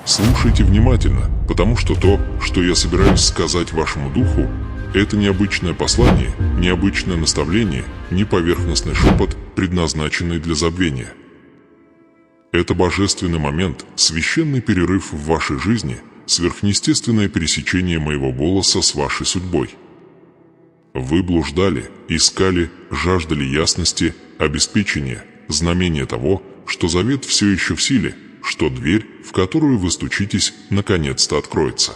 Слушайте внимательно, потому что то, что я собираюсь сказать вашему духу, это необычное послание, необычное наставление, не поверхностный шепот, предназначенный для забвения. Это божественный момент, священный перерыв в вашей жизни, сверхъестественное пересечение моего голоса с вашей судьбой. Вы блуждали, искали, жаждали ясности, обеспечения, знамения того, что завет все еще в силе, что дверь, в которую вы стучитесь, наконец-то откроется.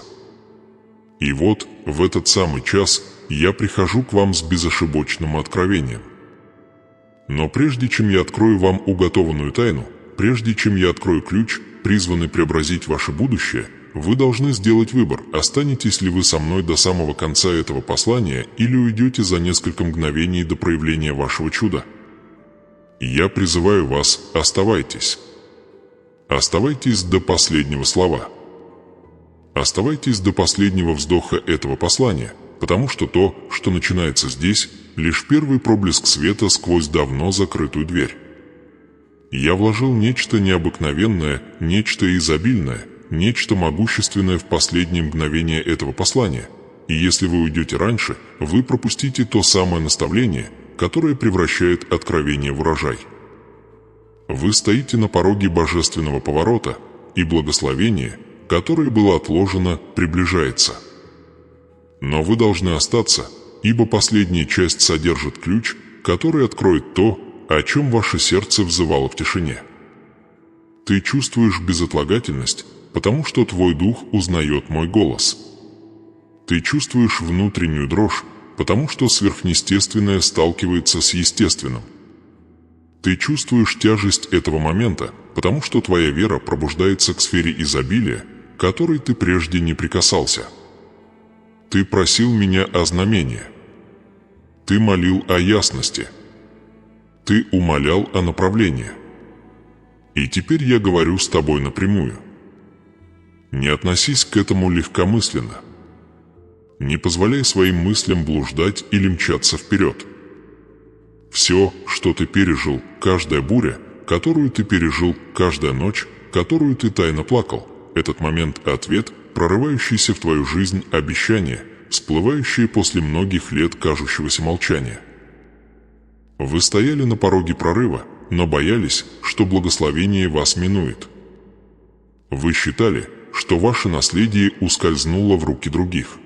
И вот, в этот самый час, я прихожу к вам с безошибочным откровением. Но прежде чем я открою вам уготованную тайну, прежде чем я открою ключ, призванный преобразить ваше будущее, вы должны сделать выбор, останетесь ли вы со мной до самого конца этого послания или уйдете за несколько мгновений до проявления вашего чуда. Я призываю вас, оставайтесь. Оставайтесь до последнего слова. Оставайтесь до последнего вздоха этого послания, потому что то, что начинается здесь, лишь первый проблеск света сквозь давно закрытую дверь. Я вложил нечто необыкновенное, нечто изобильное, нечто могущественное в последние мгновения этого послания, и если вы уйдете раньше, вы пропустите то самое наставление, которое превращает откровение в урожай. Вы стоите на пороге божественного поворота, и благословение, которое было отложено, приближается. Но вы должны остаться, ибо последняя часть содержит ключ, который откроет то, о чем ваше сердце взывало в тишине. Ты чувствуешь безотлагательность, потому что твой дух узнает мой голос. Ты чувствуешь внутреннюю дрожь, потому что сверхъестественное сталкивается с естественным. Ты чувствуешь тяжесть этого момента, потому что твоя вера пробуждается к сфере изобилия, к которой ты прежде не прикасался. Ты просил меня о знамении. Ты молил о ясности. Ты умолял о направлении. И теперь я говорю с тобой напрямую. Не относись к этому легкомысленно. Не позволяй своим мыслям блуждать или мчаться вперед. Все, что ты пережил, каждая буря, которую ты пережил, каждая ночь, которую ты тайно плакал, этот момент — ответ, прорывающийся в твою жизнь обещание, всплывающее после многих лет кажущегося молчания. Вы стояли на пороге прорыва, но боялись, что благословение вас минует. Вы считали, что ваше наследие ускользнуло в руки других.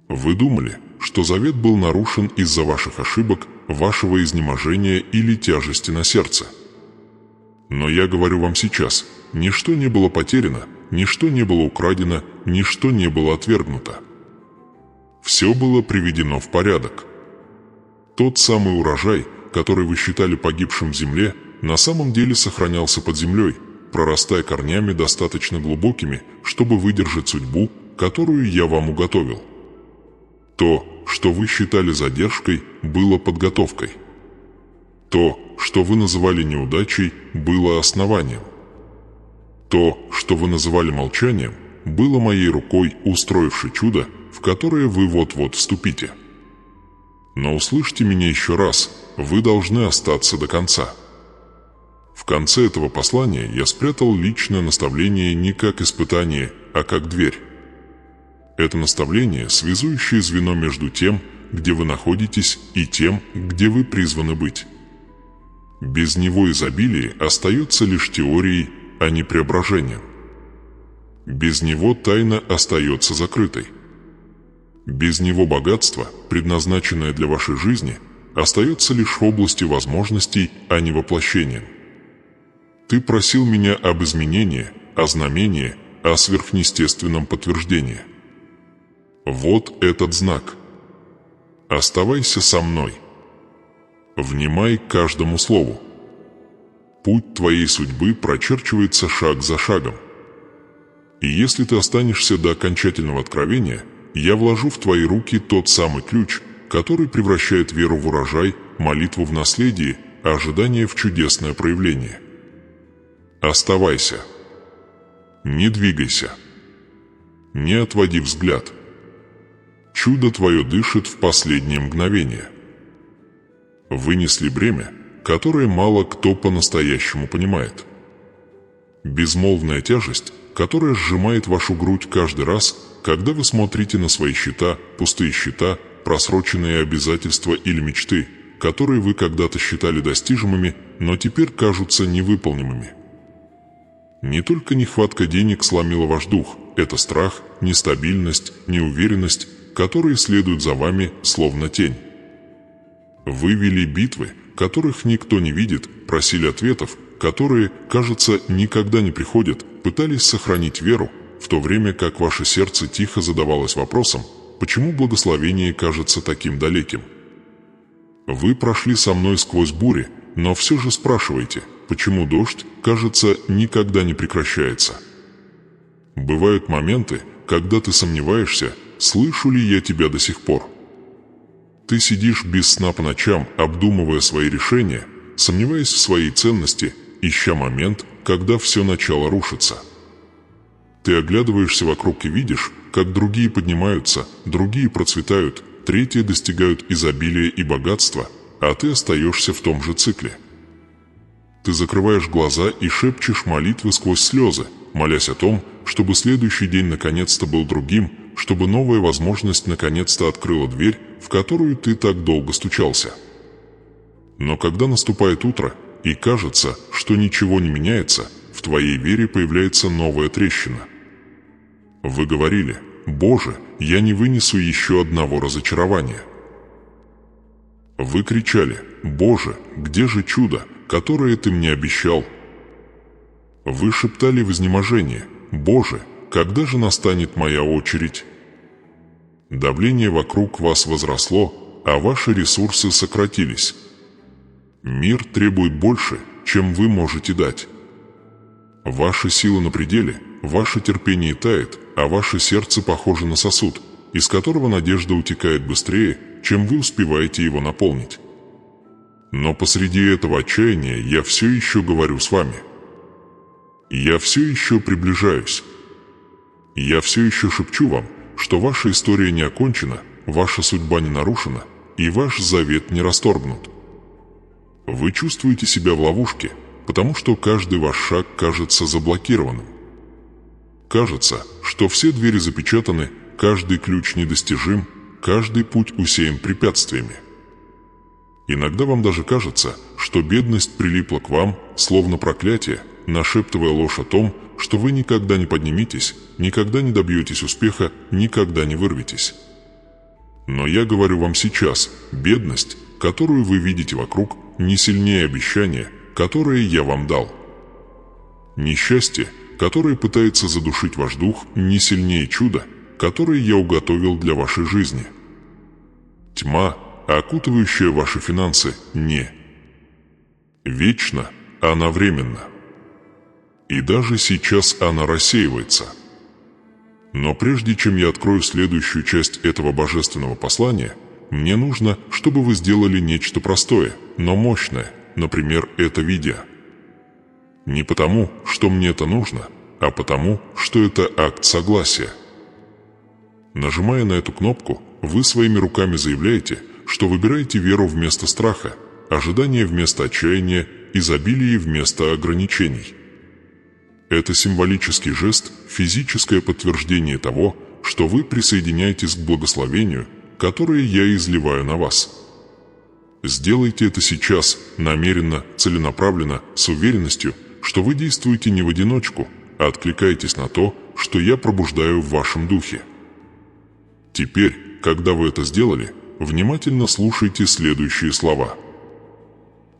Вы думали, что завет был нарушен из-за ваших ошибок, вашего изнеможения или тяжести на сердце. Но я говорю вам сейчас, ничто не было потеряно, ничто не было украдено, ничто не было отвергнуто. Все было приведено в порядок. Тот самый урожай, который вы считали погибшим в земле, на самом деле сохранялся под землей, прорастая корнями достаточно глубокими, чтобы выдержать судьбу, которую я вам уготовил. То, что вы считали задержкой, было подготовкой. То, что вы называли неудачей, было основанием. То, что вы называли молчанием, было моей рукой, устроившей чудо, в которое вы вот-вот вступите. Но услышьте меня еще раз, вы должны остаться до конца. В конце этого послания я спрятал личное наставление не как испытание, а как дверь. Это наставление – связующее звено между тем, где вы находитесь, и тем, где вы призваны быть. Без него изобилие остается лишь теорией, а не преображением. Без него тайна остается закрытой. Без него богатство, предназначенное для вашей жизни, остается лишь в области возможностей, а не воплощением. Ты просил меня об изменении, о знамении, о сверхъестественном подтверждении. Вот этот знак. Оставайся со мной. Внимай каждому слову. Путь твоей судьбы прочерчивается шаг за шагом. И если ты останешься до окончательного откровения, я вложу в твои руки тот самый ключ, который превращает веру в урожай, молитву в наследие, а ожидание в чудесное проявление. Оставайся. Не двигайся. Не отводи взгляд. Чудо твое дышит в последнее мгновение. Вынесли бремя, которое мало кто по-настоящему понимает. Безмолвная тяжесть, которая сжимает вашу грудь каждый раз, когда вы смотрите на свои счета, пустые счета, просроченные обязательства или мечты, которые вы когда-то считали достижимыми, но теперь кажутся невыполнимыми. Не только нехватка денег сломила ваш дух, это страх, нестабильность, неуверенность, которые следуют за вами словно тень. Вы вели битвы, которых никто не видит, просили ответов, которые, кажется, никогда не приходят, пытались сохранить веру, в то время как ваше сердце тихо задавалось вопросом, почему благословение кажется таким далеким. Вы прошли со мной сквозь бури, но все же спрашиваете, почему дождь, кажется, никогда не прекращается. Бывают моменты, когда ты сомневаешься, слышу ли я тебя до сих пор. Ты сидишь без сна по ночам, обдумывая свои решения, сомневаясь в своей ценности, ища момент, когда все начало рушиться. Ты оглядываешься вокруг и видишь, как другие поднимаются, другие процветают, третьи достигают изобилия и богатства, а ты остаешься в том же цикле. Ты закрываешь глаза и шепчешь молитвы сквозь слезы, молясь о том, чтобы следующий день наконец-то был другим, чтобы новая возможность наконец-то открыла дверь, в которую ты так долго стучался. Но когда наступает утро, и кажется, что ничего не меняется, в твоей вере появляется новая трещина. Вы говорили: «Боже, я не вынесу еще одного разочарования». Вы кричали: «Боже, где же чудо, которое ты мне обещал?» Вы шептали в изнеможении: «Боже, когда же настанет моя очередь?» Давление вокруг вас возросло, а ваши ресурсы сократились. Мир требует больше, чем вы можете дать. Ваша сила на пределе, ваше терпение тает, а ваше сердце похоже на сосуд, из которого надежда утекает быстрее, чем вы успеваете его наполнить. Но посреди этого отчаяния я все еще говорю с вами. Я все еще приближаюсь. Я все еще шепчу вам, что ваша история не окончена, ваша судьба не нарушена, и ваш завет не расторгнут. Вы чувствуете себя в ловушке, потому что каждый ваш шаг кажется заблокированным. Кажется, что все двери запечатаны, каждый ключ недостижим, каждый путь усеян препятствиями. Иногда вам даже кажется, что бедность прилипла к вам, словно проклятие, нашептывая ложь о том, что вы никогда не подниметесь, никогда не добьетесь успеха, никогда не вырветесь. Но я говорю вам сейчас, бедность, которую вы видите вокруг, не сильнее обещания, которое я вам дал. Несчастье, которое пытается задушить ваш дух, не сильнее чуда, которое я уготовил для вашей жизни. Тьма, окутывающая ваши финансы, не вечна, она временна. И даже сейчас она рассеивается. Но прежде чем я открою следующую часть этого божественного послания, мне нужно, чтобы вы сделали нечто простое, но мощное, например, это видео. Не потому, что мне это нужно, а потому, что это акт согласия. Нажимая на эту кнопку, вы своими руками заявляете, что выбираете веру вместо страха, ожидание вместо отчаяния, изобилие вместо ограничений. Это символический жест, физическое подтверждение того, что вы присоединяетесь к благословению, которое я изливаю на вас. Сделайте это сейчас, намеренно, целенаправленно, с уверенностью, что вы действуете не в одиночку, а откликаетесь на то, что я пробуждаю в вашем духе. Теперь, когда вы это сделали, внимательно слушайте следующие слова.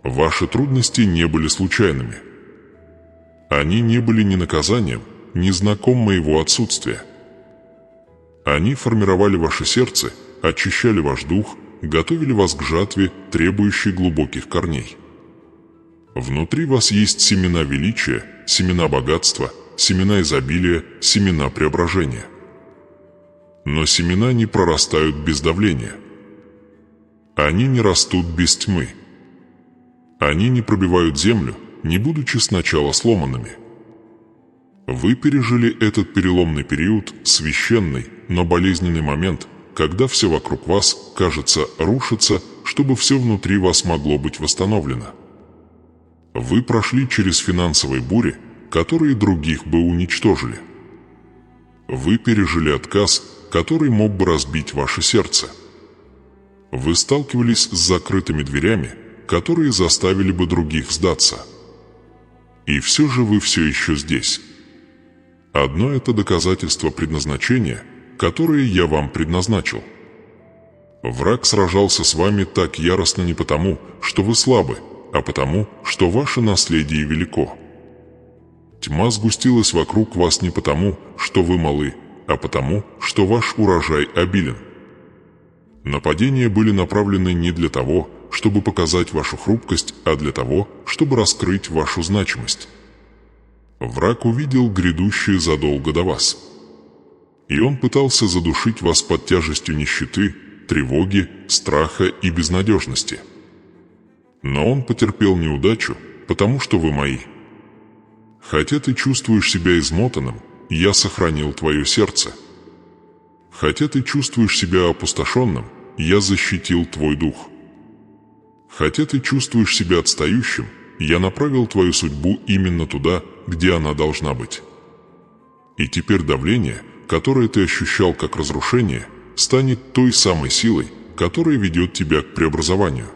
Ваши трудности не были случайными. Они не были ни наказанием, ни знаком моего отсутствия. Они формировали ваше сердце, очищали ваш дух, готовили вас к жатве, требующей глубоких корней. Внутри вас есть семена величия, семена богатства, семена изобилия, семена преображения. Но семена не прорастают без давления. Они не растут без тьмы. Они не пробивают землю, не будучи сначала сломанными. Вы пережили этот переломный период, священный, но болезненный момент, когда все вокруг вас, кажется, рушится, чтобы все внутри вас могло быть восстановлено. Вы прошли через финансовые бури, которые других бы уничтожили. Вы пережили отказ, который мог бы разбить ваше сердце. Вы сталкивались с закрытыми дверями, которые заставили бы других сдаться. И все же вы все еще здесь. Одно это доказательство предназначения, которое я вам предназначил. Враг сражался с вами так яростно не потому, что вы слабы, а потому, что ваше наследие велико. Тьма сгустилась вокруг вас не потому, что вы малы, а потому, что ваш урожай обилен. Нападения были направлены не для того, чтобы показать вашу хрупкость, а для того, чтобы раскрыть вашу значимость. Враг увидел грядущее задолго до вас. И он пытался задушить вас под тяжестью нищеты, тревоги, страха и безнадежности. Но он потерпел неудачу, потому что вы мои. Хотя ты чувствуешь себя измотанным, я сохранил твое сердце. Хотя ты чувствуешь себя опустошенным, я защитил твой дух. Хотя ты чувствуешь себя отстающим, я направил твою судьбу именно туда, где она должна быть. И теперь давление, которое ты ощущал как разрушение, станет той самой силой, которая ведет тебя к преобразованию.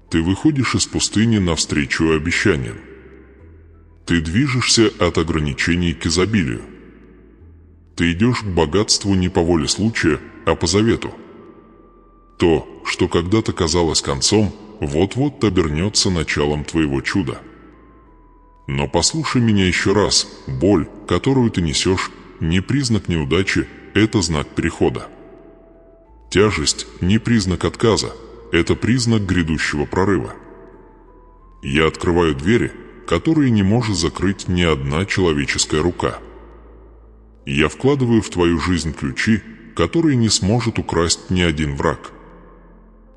Ты выходишь из пустыни навстречу обещаниям. Ты движешься от ограничений к изобилию. Ты идешь к богатству не по воле случая, а по завету. То, что когда-то казалось концом, вот-вот обернется началом твоего чуда. Но послушай меня еще раз, боль, которую ты несешь, не признак неудачи, это знак перехода. Тяжесть не признак отказа, это признак грядущего прорыва. Я открываю двери, которые не может закрыть ни одна человеческая рука. Я вкладываю в твою жизнь ключи, которые не сможет украсть ни один враг.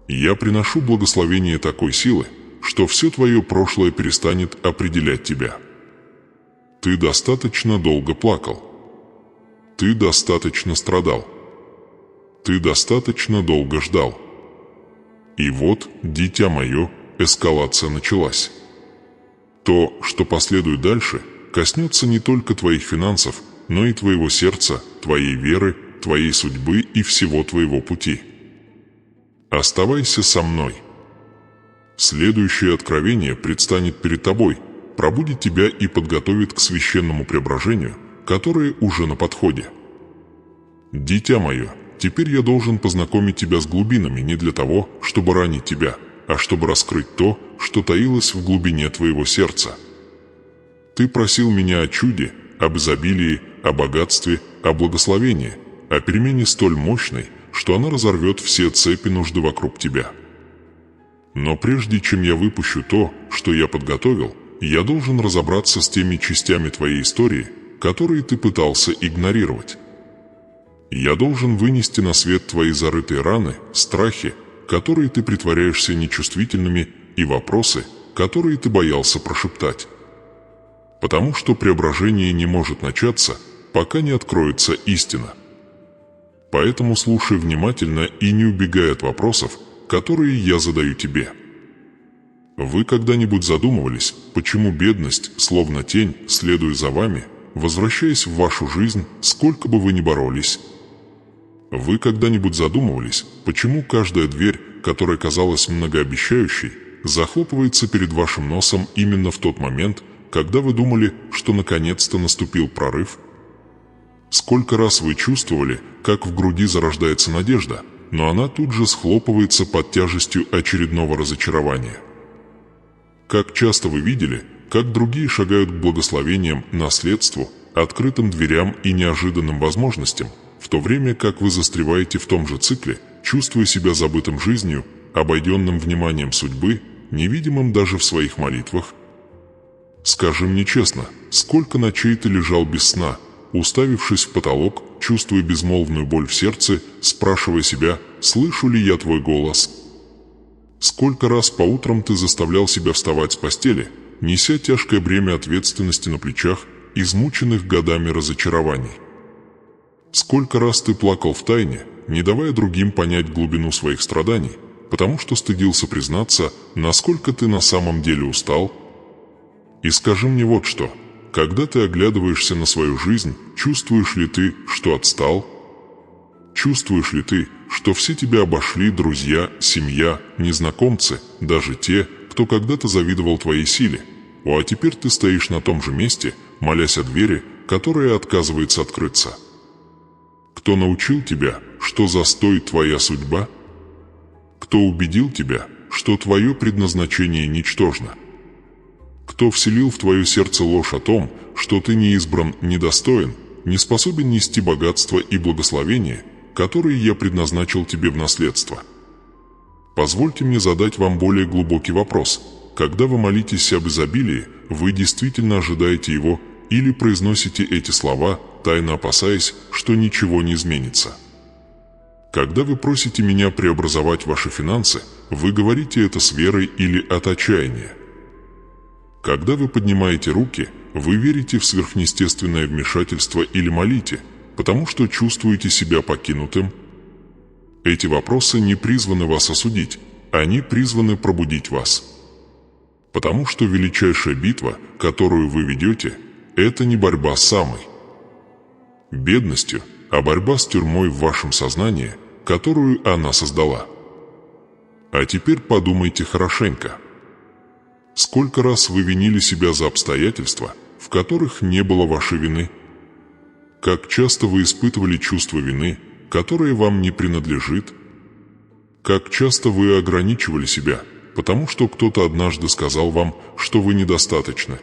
Я приношу благословение такой силы, что все твое прошлое перестанет определять тебя. Ты достаточно долго плакал. Ты достаточно страдал. Ты достаточно долго ждал. И вот, дитя мое, эскалация началась. То, что последует дальше, коснется не только твоих финансов, но и твоего сердца, твоей веры, твоей судьбы и всего твоего пути. Оставайся со мной. Следующее откровение предстанет перед тобой, пробудит тебя и подготовит к священному преображению, которое уже на подходе. Дитя мое, теперь я должен познакомить тебя с глубинами не для того, чтобы ранить тебя, а чтобы раскрыть то, что таилось в глубине твоего сердца. Ты просил меня о чуде, об изобилии, о богатстве, о благословении, о перемене столь мощной, что она разорвет все цепи нужды вокруг тебя. Но прежде чем я выпущу то, что я подготовил, я должен разобраться с теми частями твоей истории, которые ты пытался игнорировать. Я должен вынести на свет твои зарытые раны, страхи, которые ты притворяешься нечувствительными, и вопросы, которые ты боялся прошептать. Потому что преображение не может начаться, пока не откроется истина. Поэтому слушай внимательно и не убегай от вопросов, которые я задаю тебе. Вы когда-нибудь задумывались, почему бедность, словно тень, следуя за вами, возвращаясь в вашу жизнь, сколько бы вы ни боролись? Вы когда-нибудь задумывались, почему каждая дверь, которая казалась многообещающей, захлопывается перед вашим носом именно в тот момент, когда вы думали, что наконец-то наступил прорыв? Сколько раз вы чувствовали, как в груди зарождается надежда, но она тут же схлопывается под тяжестью очередного разочарования? Как часто вы видели, как другие шагают к благословениям, наследству, открытым дверям и неожиданным возможностям, в то время как вы застреваете в том же цикле, чувствуя себя забытым жизнью, обойденным вниманием судьбы, невидимым даже в своих молитвах? Скажи мне честно, сколько ночей ты лежал без сна, уставившись в потолок, чувствуя безмолвную боль в сердце, спрашивая себя, слышу ли я твой голос? Сколько раз по утрам ты заставлял себя вставать с постели, неся тяжкое бремя ответственности на плечах, измученных годами разочарований? Сколько раз ты плакал втайне, не давая другим понять глубину своих страданий, потому что стыдился признаться, насколько ты на самом деле устал? И скажи мне вот что, когда ты оглядываешься на свою жизнь, чувствуешь ли ты, что отстал? Чувствуешь ли ты, что все тебя обошли друзья, семья, незнакомцы, даже те, кто когда-то завидовал твоей силе? А теперь ты стоишь на том же месте, молясь о двери, которая отказывается открыться. Кто научил тебя, что застой твоя судьба? Кто убедил тебя, что твое предназначение ничтожно? Кто вселил в твое сердце ложь о том, что ты не избран, недостоин, не способен нести богатство и благословение, которые я предназначил тебе в наследство? Позвольте мне задать вам более глубокий вопрос. Когда вы молитесь об изобилии, вы действительно ожидаете его или произносите эти слова, тайно опасаясь, что ничего не изменится? Когда вы просите меня преобразовать ваши финансы, вы говорите это с верой или от отчаяния? Когда вы поднимаете руки, вы верите в сверхъестественное вмешательство или молите, потому что чувствуете себя покинутым? Эти вопросы не призваны вас осудить, они призваны пробудить вас. Потому что величайшая битва, которую вы ведете, это не борьба с самой бедностью, а борьба с тюрьмой в вашем сознании, которую она создала. А теперь подумайте хорошенько. Сколько раз вы винили себя за обстоятельства, в которых не было вашей вины? Как часто вы испытывали чувство вины, которое вам не принадлежит? Как часто вы ограничивали себя, потому что кто-то однажды сказал вам, что вы недостаточны?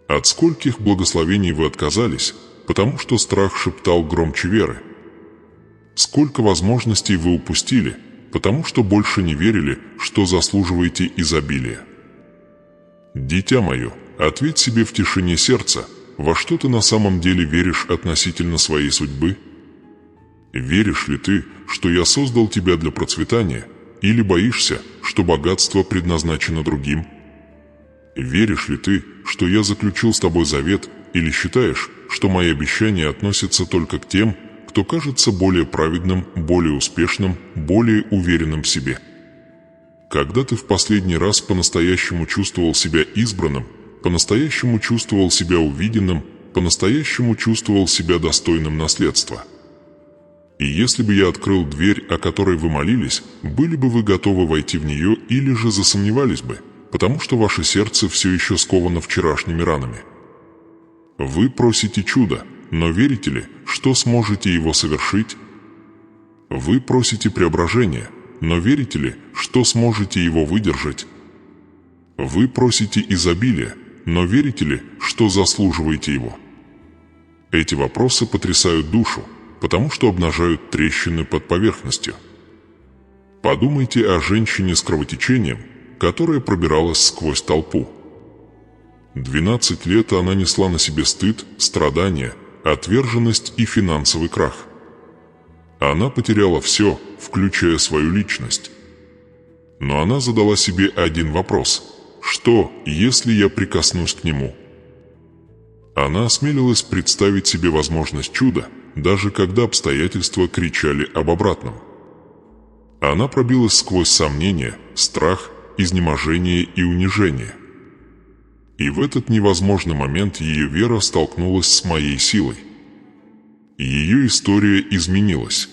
От скольких благословений вы отказались, потому что страх шептал громче веры? Сколько возможностей вы упустили, потому что больше не верили, что заслуживаете изобилия? Дитя мое, ответь себе в тишине сердца, во что ты на самом деле веришь относительно своей судьбы? Веришь ли ты, что я создал тебя для процветания, или боишься, что богатство предназначено другим? Веришь ли ты, что я заключил с тобой завет, или считаешь, что мои обещания относятся только к тем, кто кажется более праведным, более успешным, более уверенным в себе? Когда ты в последний раз по-настоящему чувствовал себя избранным, по-настоящему чувствовал себя увиденным, по-настоящему чувствовал себя достойным наследства? И если бы я открыл дверь, о которой вы молились, были бы вы готовы войти в нее или же засомневались бы, потому что ваше сердце все еще сковано вчерашними ранами? Вы просите чуда, но верите ли, что сможете его совершить? Вы просите преображения, но верите ли, что сможете его выдержать? Вы просите изобилия, но верите ли, что заслуживаете его? Эти вопросы потрясают душу, потому что обнажают трещины под поверхностью. Подумайте о женщине с кровотечением, которая пробиралась сквозь толпу. 12 лет она несла на себе стыд, страдания, отверженность и финансовый крах. Она потеряла все, включая свою личность. Но она задала себе один вопрос: что, если я прикоснусь к нему? Она осмелилась представить себе возможность чуда, даже когда обстоятельства кричали об обратном. Она пробилась сквозь сомнения, страх, изнеможение и унижение. И в этот невозможный момент ее вера столкнулась с моей силой. Ее история изменилась.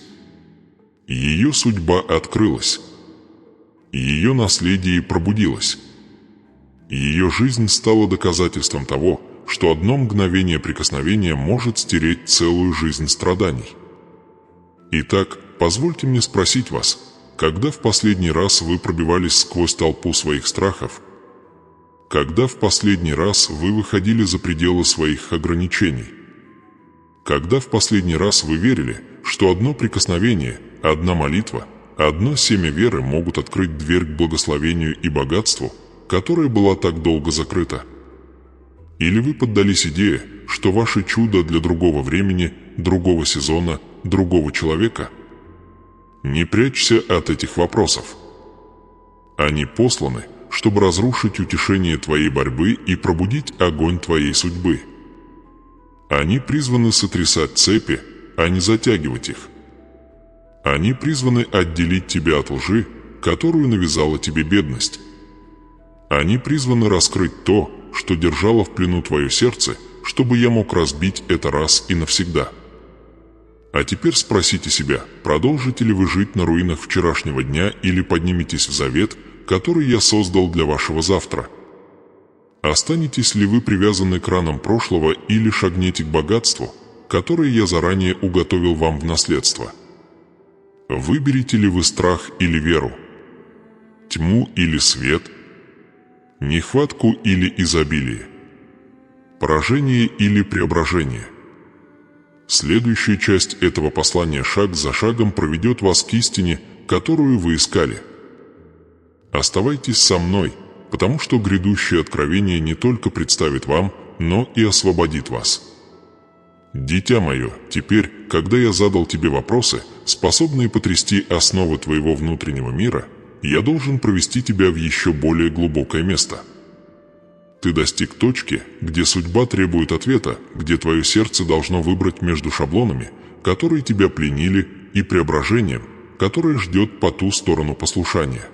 Ее судьба открылась. Ее наследие пробудилось. Ее жизнь стала доказательством того, что одно мгновение прикосновения может стереть целую жизнь страданий. Итак, позвольте мне спросить вас, когда в последний раз вы пробивались сквозь толпу своих страхов? Когда в последний раз вы выходили за пределы своих ограничений? Когда в последний раз вы верили, что одно прикосновение, одна молитва, одно семя веры могут открыть дверь к благословению и богатству, которая была так долго закрыта? Или вы поддались идее, что ваше чудо для другого времени, другого сезона, другого человека? Не прячься от этих вопросов. Они посланы, чтобы разрушить утешение твоей борьбы и пробудить огонь твоей судьбы. Они призваны сотрясать цепи, а не затягивать их. Они призваны отделить тебя от лжи, которую навязала тебе бедность. Они призваны раскрыть то, что держало в плену твое сердце, чтобы я мог разбить это раз и навсегда. А теперь спросите себя, продолжите ли вы жить на руинах вчерашнего дня или подниметесь в завет, который я создал для вашего завтра? Останетесь ли вы привязаны к ранам прошлого или шагнете к богатству, которое я заранее уготовил вам в наследство? Выберете ли вы страх или веру? Тьму или свет? Нехватку или изобилие? Поражение или преображение? Следующая часть этого послания шаг за шагом проведет вас к истине, которую вы искали. Оставайтесь со мной, потому что грядущее откровение не только представит вам, но и освободит вас. Дитя мое, теперь, когда я задал тебе вопросы, способные потрясти основы твоего внутреннего мира, я должен провести тебя в еще более глубокое место. Ты достиг точки, где судьба требует ответа, где твое сердце должно выбрать между шаблонами, которые тебя пленили, и преображением, которое ждет по ту сторону послушания.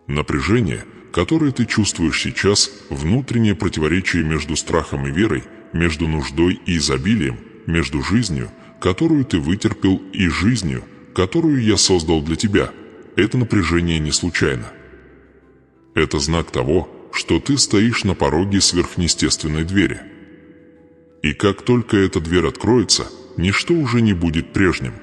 Напряжение, которое ты чувствуешь сейчас, внутреннее противоречие между страхом и верой, между нуждой и изобилием, между жизнью, которую ты вытерпел, и жизнью, которую я создал для тебя, это напряжение не случайно. Это знак того, что ты стоишь на пороге сверхъестественной двери. И как только эта дверь откроется, ничто уже не будет прежним.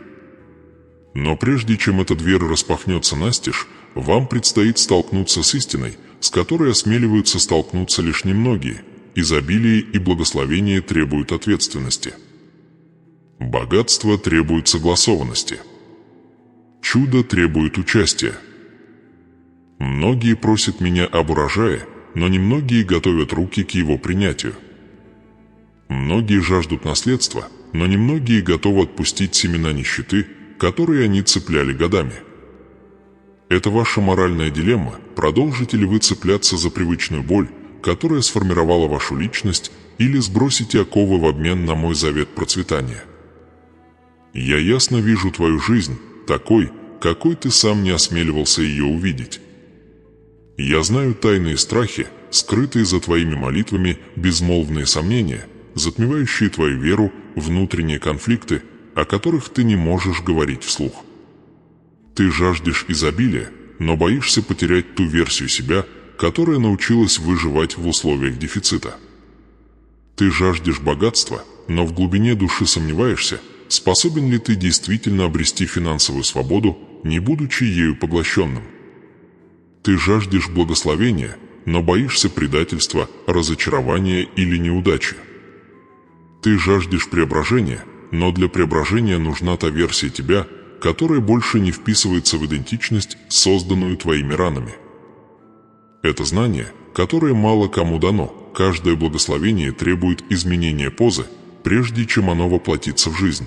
Но прежде чем эта дверь распахнется настежь, вам предстоит столкнуться с истиной, с которой осмеливаются столкнуться лишь немногие. Изобилие и благословение требуют ответственности. Богатство требует согласованности. Чудо требует участия. Многие просят меня об урожае, но немногие готовят руки к его принятию. Многие жаждут наследства, но немногие готовы отпустить семена нищеты, которые они цепляли годами. Это ваша моральная дилемма, продолжите ли вы цепляться за привычную боль, которая сформировала вашу личность, или сбросите оковы в обмен на мой завет процветания. Я ясно вижу твою жизнь, такой, какой ты сам не осмеливался ее увидеть. Я знаю тайные страхи, скрытые за твоими молитвами, безмолвные сомнения, затмевающие твою веру, внутренние конфликты, о которых ты не можешь говорить вслух. Ты жаждешь изобилия, но боишься потерять ту версию себя, которая научилась выживать в условиях дефицита. Ты жаждешь богатства, но в глубине души сомневаешься, способен ли ты действительно обрести финансовую свободу, не будучи ею поглощенным. Ты жаждешь благословения, но боишься предательства, разочарования или неудачи. Ты жаждешь преображения, но для преображения нужна та версия тебя, которая больше не вписывается в идентичность, созданную твоими ранами. Это знание, которое мало кому дано, каждое благословение требует изменения позы, прежде чем оно воплотится в жизнь.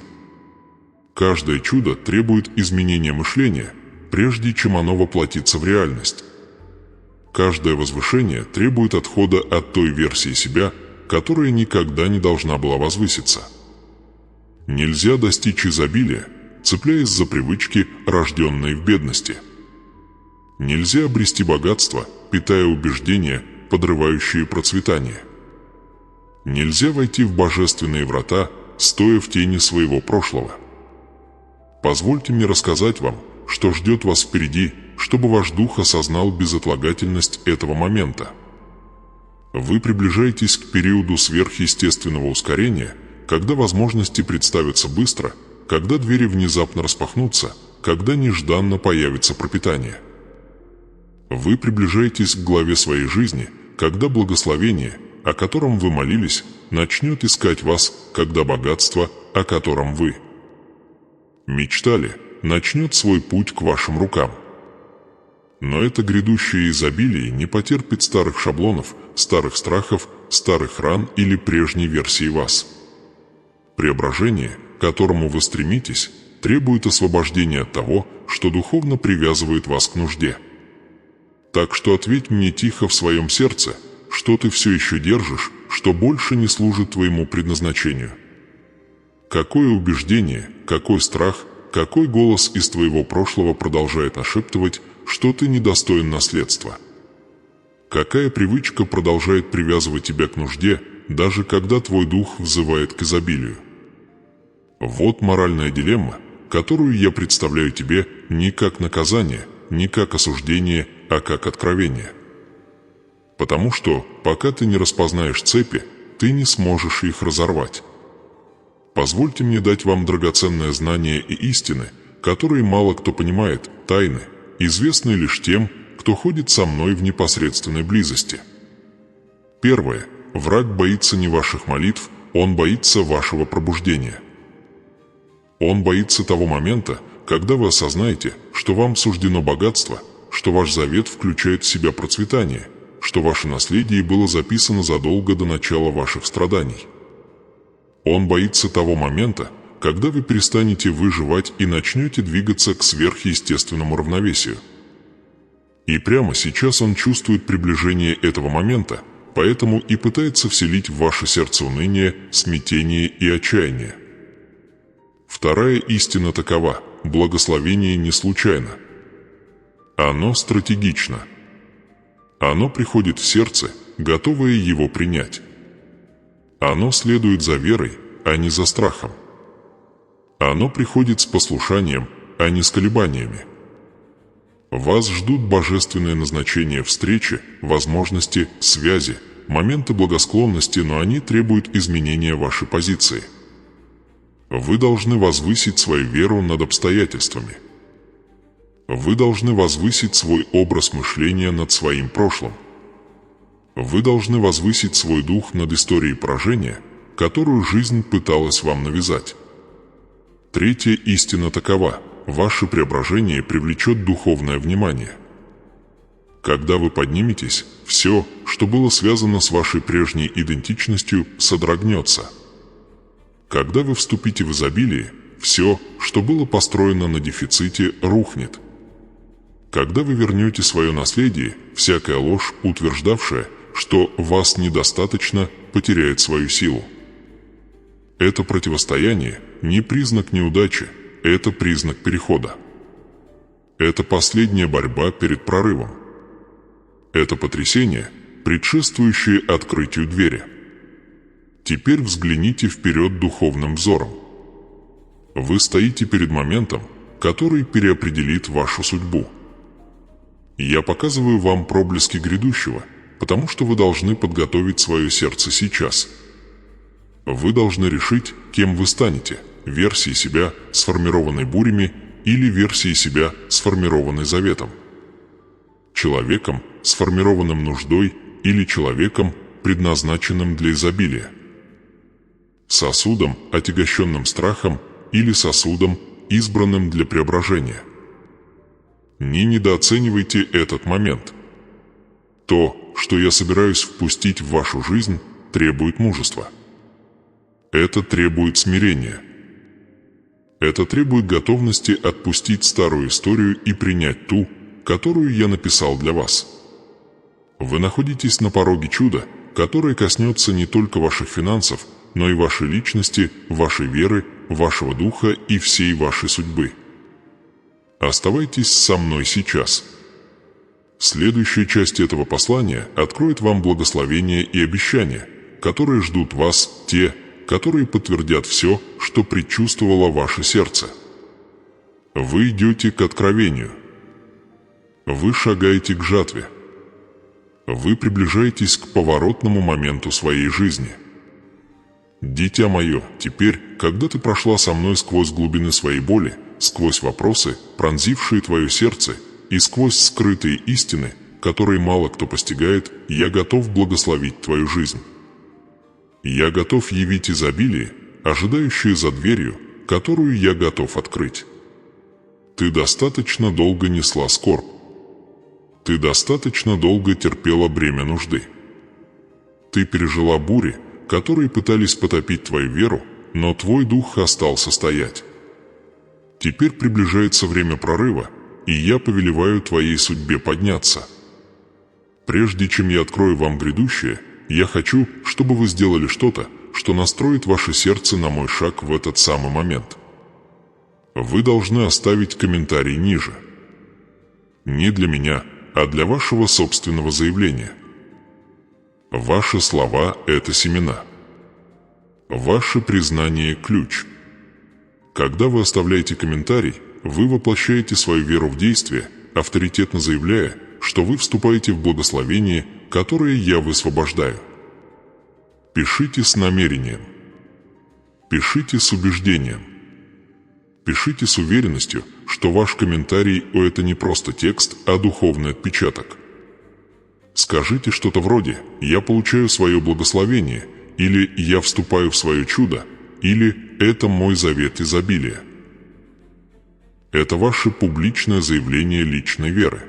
Каждое чудо требует изменения мышления, прежде чем оно воплотится в реальность. Каждое возвышение требует отхода от той версии себя, которая никогда не должна была возвыситься. Нельзя достичь изобилия, цепляясь за привычки, рожденные в бедности. Нельзя обрести богатство, питая убеждения, подрывающие процветание. Нельзя войти в божественные врата, стоя в тени своего прошлого. Позвольте мне рассказать вам, что ждет вас впереди, чтобы ваш дух осознал безотлагательность этого момента. Вы приближаетесь к периоду сверхъестественного ускорения, когда возможности представятся быстро, когда двери внезапно распахнутся, когда нежданно появится пропитание. Вы приближаетесь к главе своей жизни, когда благословение, о котором вы молились, начнет искать вас, когда богатство, о котором вы мечтали, начнет свой путь к вашим рукам. Но это грядущее изобилие не потерпит старых шаблонов, старых страхов, старых ран или прежней версии вас. Преображение, к которому вы стремитесь, требует освобождения от того, что духовно привязывает вас к нужде. Так что ответь мне тихо в своем сердце, что ты все еще держишь, что больше не служит твоему предназначению. Какое убеждение, какой страх, какой голос из твоего прошлого продолжает нашептывать, что ты недостоин наследства? Какая привычка продолжает привязывать тебя к нужде, даже когда твой дух взывает к изобилию? Вот моральная дилемма, которую я представляю тебе не как наказание, не как осуждение, а как откровение. Потому что, пока ты не распознаешь цепи, ты не сможешь их разорвать. Позвольте мне дать вам драгоценное знание и истины, которые мало кто понимает, тайны, известные лишь тем, кто ходит со мной в непосредственной близости. Первое. Враг боится не ваших молитв, он боится вашего пробуждения. Он боится того момента, когда вы осознаете, что вам суждено богатство, что ваш завет включает в себя процветание, что ваше наследие было записано задолго до начала ваших страданий. Он боится того момента, когда вы перестанете выживать и начнете двигаться к сверхъестественному равновесию. И прямо сейчас он чувствует приближение этого момента, поэтому и пытается вселить в ваше сердце уныние, смятение и отчаяние. Вторая истина такова: благословение не случайно. Оно стратегично. Оно приходит в сердце, готовое его принять. Оно следует за верой, а не за страхом. Оно приходит с послушанием, а не с колебаниями. Вас ждут божественное назначение встречи, возможности, связи, моменты благосклонности, но они требуют изменения вашей позиции. Вы должны возвысить свою веру над обстоятельствами. Вы должны возвысить свой образ мышления над своим прошлым. Вы должны возвысить свой дух над историей поражения, которую жизнь пыталась вам навязать. Третья истина такова: ваше преображение привлечет духовное внимание. Когда вы подниметесь, все, что было связано с вашей прежней идентичностью, содрогнется. Когда вы вступите в изобилие, все, что было построено на дефиците, рухнет. Когда вы вернете свое наследие, всякая ложь, утверждавшая, что вас недостаточно, потеряет свою силу. Это противостояние не признак неудачи, это признак перехода. Это последняя борьба перед прорывом. Это потрясение, предшествующее открытию двери. Теперь взгляните вперед духовным взором. Вы стоите перед моментом, который переопределит вашу судьбу. Я показываю вам проблески грядущего, потому что вы должны подготовить свое сердце сейчас. Вы должны решить, кем вы станете: версией себя, сформированной бурями, или версией себя, сформированной заветом. Человеком, сформированным нуждой, или человеком, предназначенным для изобилия. Сосудом, отягощенным страхом, или сосудом, избранным для преображения. Не недооценивайте этот момент. То, что я собираюсь впустить в вашу жизнь, требует мужества. Это требует смирения. Это требует готовности отпустить старую историю и принять ту, которую я написал для вас. Вы находитесь на пороге чуда, которое коснется не только ваших финансов, но и вашей личности, вашей веры, вашего духа и всей вашей судьбы. Оставайтесь со мной сейчас. Следующая часть этого послания откроет вам благословения и обещания, которые ждут вас, те, которые подтвердят все, что предчувствовало ваше сердце. Вы идете к откровению. Вы шагаете к жатве. Вы приближаетесь к поворотному моменту своей жизни. Дитя мое, теперь, когда ты прошла со мной сквозь глубины своей боли, сквозь вопросы, пронзившие твое сердце, и сквозь скрытые истины, которые мало кто постигает, я готов благословить твою жизнь. Я готов явить изобилие, ожидающее за дверью, которую я готов открыть. Ты достаточно долго несла скорбь. Ты достаточно долго терпела бремя нужды. Ты пережила бури, которые пытались потопить твою веру, но твой дух остался стоять. Теперь приближается время прорыва, и я повелеваю твоей судьбе подняться. Прежде чем я открою вам грядущее, я хочу, чтобы вы сделали что-то, что настроит ваше сердце на мой шаг в этот самый момент. Вы должны оставить комментарий ниже. Не для меня, а для вашего собственного заявления. Ваши слова – это семена. Ваше признание – ключ. Когда вы оставляете комментарий, вы воплощаете свою веру в действие, авторитетно заявляя, что вы вступаете в благословение, которое я высвобождаю. Пишите с намерением. Пишите с убеждением. Пишите с уверенностью, что ваш комментарий – это не просто текст, а духовный отпечаток. Скажите что-то вроде «Я получаю свое благословение», или «Я вступаю в свое чудо», или «Это мой завет изобилия». Это ваше публичное заявление личной веры.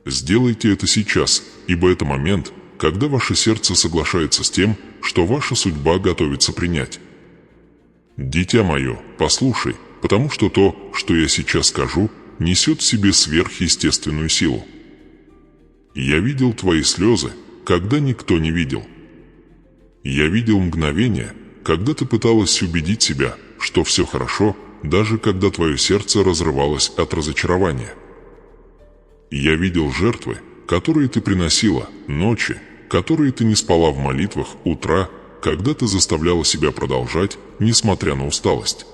Сделайте это сейчас, ибо это момент, когда ваше сердце соглашается с тем, что ваша судьба готовится принять. Дитя мое, послушай, потому что то, что я сейчас скажу, несет в себе сверхъестественную силу. Я видел твои слезы, когда никто не видел. Я видел мгновение, когда ты пыталась убедить себя, что все хорошо, даже когда твое сердце разрывалось от разочарования. Я видел жертвы, которые ты приносила, ночи, которые ты не спала в молитвах, утра, когда ты заставляла себя продолжать, несмотря на усталость.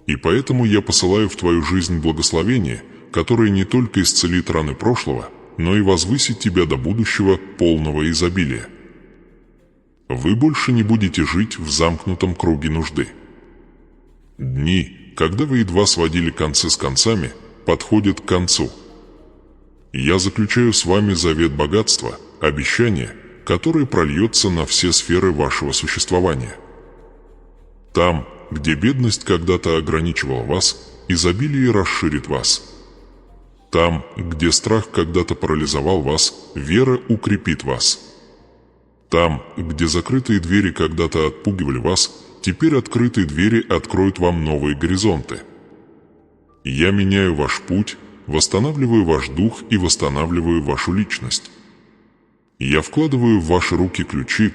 И поэтому я посылаю в твою жизнь благословение, которое не только исцелит раны прошлого, но и возвысит тебя до будущего полного изобилия. Вы больше не будете жить в замкнутом круге нужды. Дни, когда вы едва сводили концы с концами, подходят к концу. Я заключаю с вами завет богатства, обещание, которое прольется на все сферы вашего существования. Там, где бедность когда-то ограничивала вас, изобилие расширит вас. Там, где страх когда-то парализовал вас, вера укрепит вас. Там, где закрытые двери когда-то отпугивали вас, теперь открытые двери откроют вам новые горизонты. Я меняю ваш путь, восстанавливаю ваш дух и восстанавливаю вашу личность. Я вкладываю в ваши руки ключи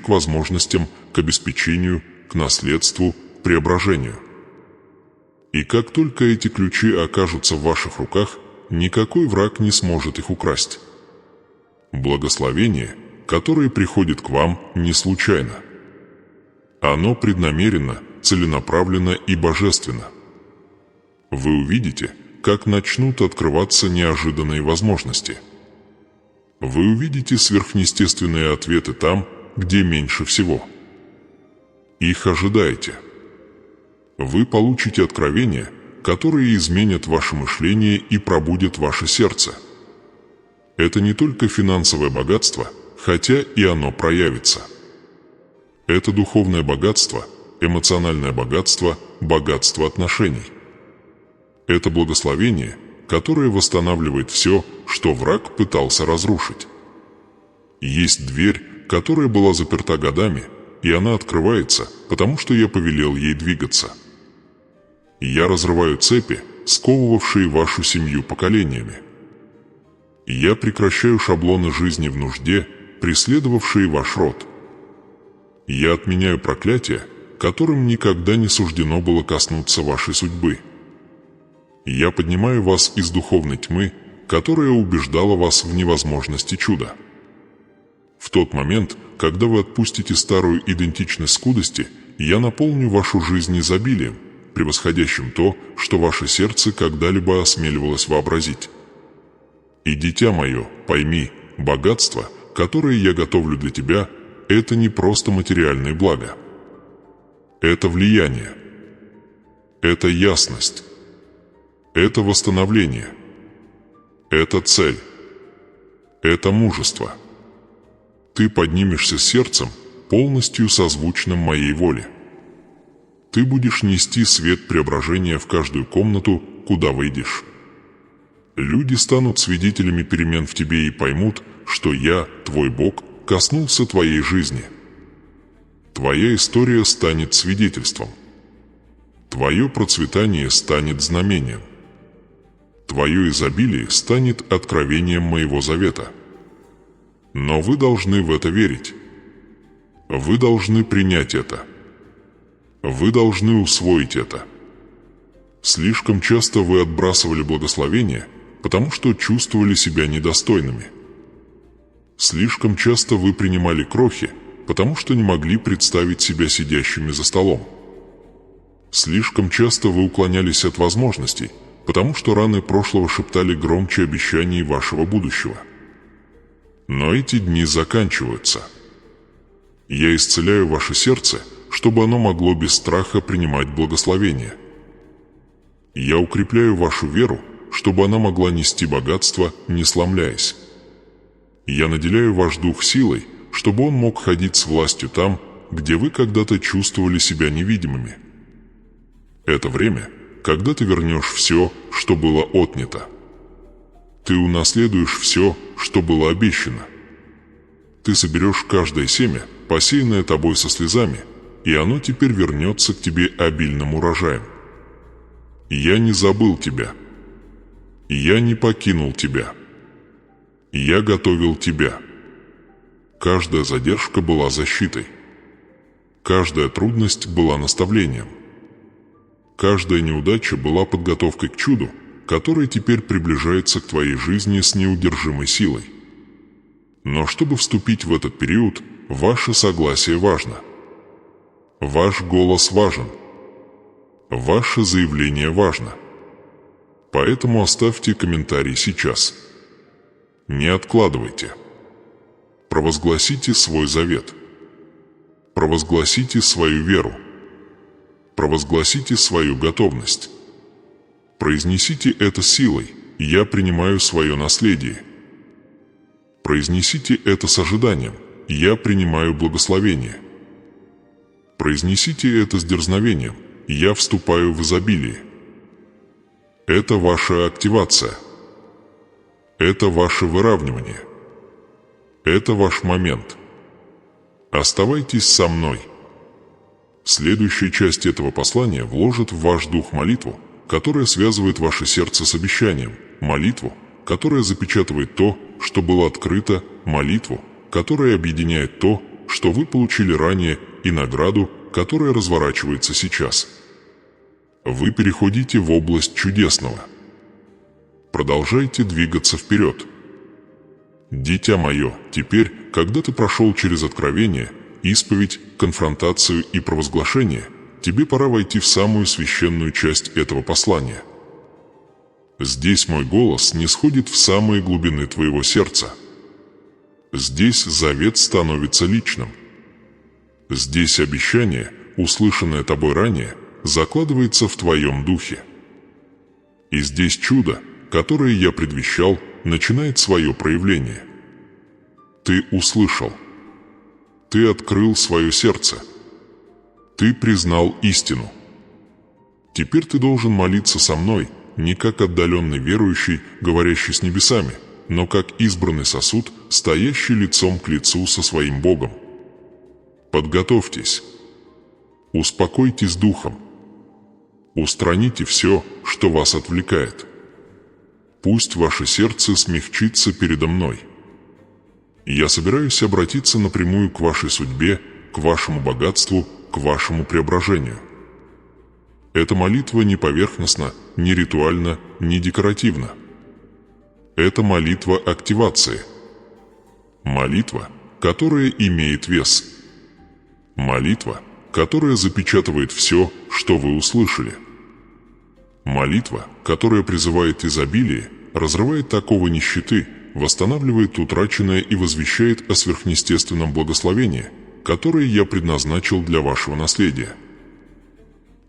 к возможностям, к обеспечению, к наследству, к преображению. И как только эти ключи окажутся в ваших руках, никакой враг не сможет их украсть. Благословение, которое приходит к вам, не случайно. Оно преднамеренно, целенаправленно и божественно. Вы увидите, как начнут открываться неожиданные возможности. Вы увидите сверхъестественные ответы там, где меньше всего. Их ожидаете. Вы получите откровения, которые изменят ваше мышление и пробудят ваше сердце. Это не только финансовое богатство, хотя и оно проявится. Это духовное богатство, эмоциональное богатство, богатство отношений. Это благословение, которое восстанавливает все, что враг пытался разрушить. Есть дверь, которая была заперта годами, и она открывается, потому что я повелел ей двигаться. Я разрываю цепи, сковывавшие вашу семью поколениями. Я прекращаю шаблоны жизни в нужде, преследовавшие ваш род. Я отменяю проклятия, которым никогда не суждено было коснуться вашей судьбы. Я поднимаю вас из духовной тьмы, которая убеждала вас в невозможности чуда. В тот момент, когда вы отпустите старую идентичность скудости, я наполню вашу жизнь изобилием, превосходящим то, что ваше сердце когда-либо осмеливалось вообразить. И, дитя мое, пойми, богатство, которое я готовлю для тебя, это не просто материальные блага. Это влияние. Это ясность. Это восстановление. Это цель. Это мужество. Ты поднимешься с сердцем, полностью созвучным моей воле. Ты будешь нести свет преображения в каждую комнату, куда выйдешь. Люди станут свидетелями перемен в тебе и поймут, что я, твой Бог, коснулся твоей жизни. Твоя история станет свидетельством. Твое процветание станет знамением. Твое изобилие станет откровением моего завета. Но вы должны в это верить. Вы должны принять это. Вы должны усвоить это. Слишком часто вы отбрасывали благословения, потому что чувствовали себя недостойными. Слишком часто вы принимали крохи, потому что не могли представить себя сидящими за столом. Слишком часто вы уклонялись от возможностей, потому что раны прошлого шептали громче обещаний вашего будущего. Но эти дни заканчиваются. Я исцеляю ваше сердце, чтобы оно могло без страха принимать благословение. Я укрепляю вашу веру, чтобы она могла нести богатство, не сломляясь. Я наделяю ваш дух силой, чтобы он мог ходить с властью там, где вы когда-то чувствовали себя невидимыми. Это время, когда ты вернешь все, что было отнято. Ты унаследуешь все, что было обещано. Ты соберешь каждое семя, посеянное тобой со слезами, и оно теперь вернется к тебе обильным урожаем. Я не забыл тебя. Я не покинул тебя. Я готовил тебя. Каждая задержка была защитой. Каждая трудность была наставлением. Каждая неудача была подготовкой к чуду, которое теперь приближается к твоей жизни с неудержимой силой. Но чтобы вступить в этот период, ваше согласие важно. Ваш голос важен. Ваше заявление важно. Поэтому оставьте комментарий сейчас. Не откладывайте. Провозгласите свой завет. Провозгласите свою веру. Провозгласите свою готовность. Произнесите это силой: «Я принимаю свое наследие». Произнесите это с ожиданием: «Я принимаю благословение». Произнесите это с дерзновением: «Я вступаю в изобилие». Это ваша активация. Это ваше выравнивание. Это ваш момент. Оставайтесь со мной. Следующая часть этого послания вложит в ваш дух молитву, которая связывает ваше сердце с обещанием, молитву, которая запечатывает то, что было открыто, молитву, которая объединяет то, что вы получили ранее, и награду, которая разворачивается сейчас. Вы переходите в область чудесного. Продолжайте двигаться вперед. Дитя мое, теперь, когда ты прошел через откровение, исповедь, конфронтацию и провозглашение, тебе пора войти в самую священную часть этого послания. Здесь мой голос нисходит в самые глубины твоего сердца. Здесь завет становится личным. Здесь обещание, услышанное тобой ранее, закладывается в твоем духе. И здесь чудо, которое я предвещал, начинает свое проявление. Ты услышал. Ты открыл свое сердце. Ты признал истину. Теперь ты должен молиться со мной, не как отдаленный верующий, говорящий с небесами, но как избранный сосуд, стоящий лицом к лицу со своим Богом. Подготовьтесь. Успокойтесь духом. Устраните все, что вас отвлекает. Пусть ваше сердце смягчится передо мной. Я собираюсь обратиться напрямую к вашей судьбе, к вашему богатству, к вашему преображению. Эта молитва не поверхностна, не ритуальна, не декоративна. Это молитва активации. Молитва, которая имеет вес. Молитва, которая запечатывает все, что вы услышали. Молитва, которая призывает изобилие, разрывает оковы нищеты, восстанавливает утраченное и возвещает о сверхъестественном благословении, которое я предназначил для вашего наследия.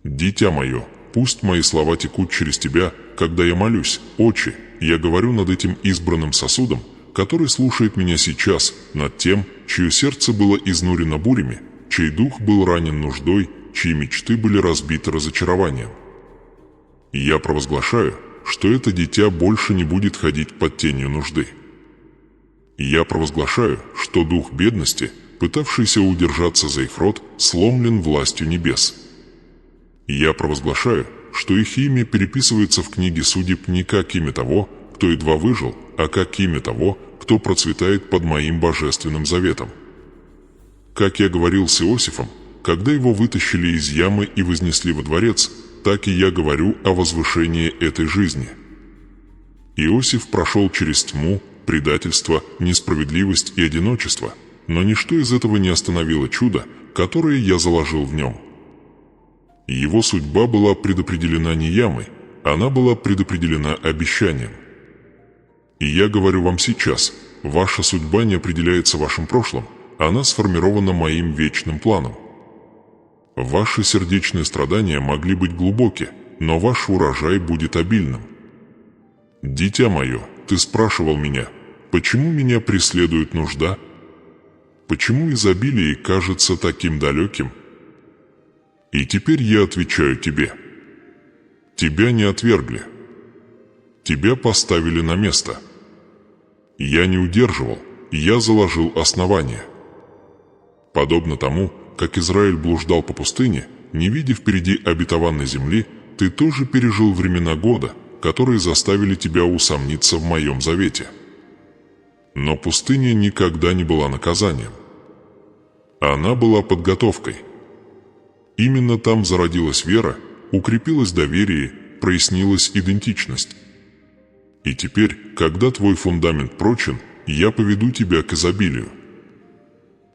Дитя мое, пусть мои слова текут через тебя, когда я молюсь, Отче, я говорю над этим избранным сосудом, который слушает меня сейчас, над тем, чье сердце было изнурено бурями, чей дух был ранен нуждой, чьи мечты были разбиты разочарованием. Я провозглашаю, что это дитя больше не будет ходить под тенью нужды. Я провозглашаю, что дух бедности, пытавшийся удержаться за их род, сломлен властью небес. Я провозглашаю, что их имя переписывается в книге судеб не как имя того, кто едва выжил, а как имя того, кто процветает под моим божественным заветом. Как я говорил с Иосифом, когда его вытащили из ямы и вознесли во дворец, так и я говорю о возвышении этой жизни. Иосиф прошел через тьму, предательство, несправедливость и одиночество, но ничто из этого не остановило чудо, которое я заложил в нем. Его судьба была предопределена не ямой, она была предопределена обещанием. И я говорю вам сейчас, ваша судьба не определяется вашим прошлым, она сформирована моим вечным планом. Ваши сердечные страдания могли быть глубоки, но ваш урожай будет обильным. Дитя мое, ты спрашивал меня, почему меня преследует нужда? Почему изобилие кажется таким далеким? И теперь я отвечаю тебе. Тебя не отвергли. Тебя поставили на место. Я не удерживал, я заложил основание. Подобно тому, как Израиль блуждал по пустыне, не видя впереди обетованной земли, ты тоже пережил времена года, которые заставили тебя усомниться в моем завете. Но пустыня никогда не была наказанием. Она была подготовкой. Именно там зародилась вера, укрепилось доверие, прояснилась идентичность. И теперь, когда твой фундамент прочен, я поведу тебя к изобилию.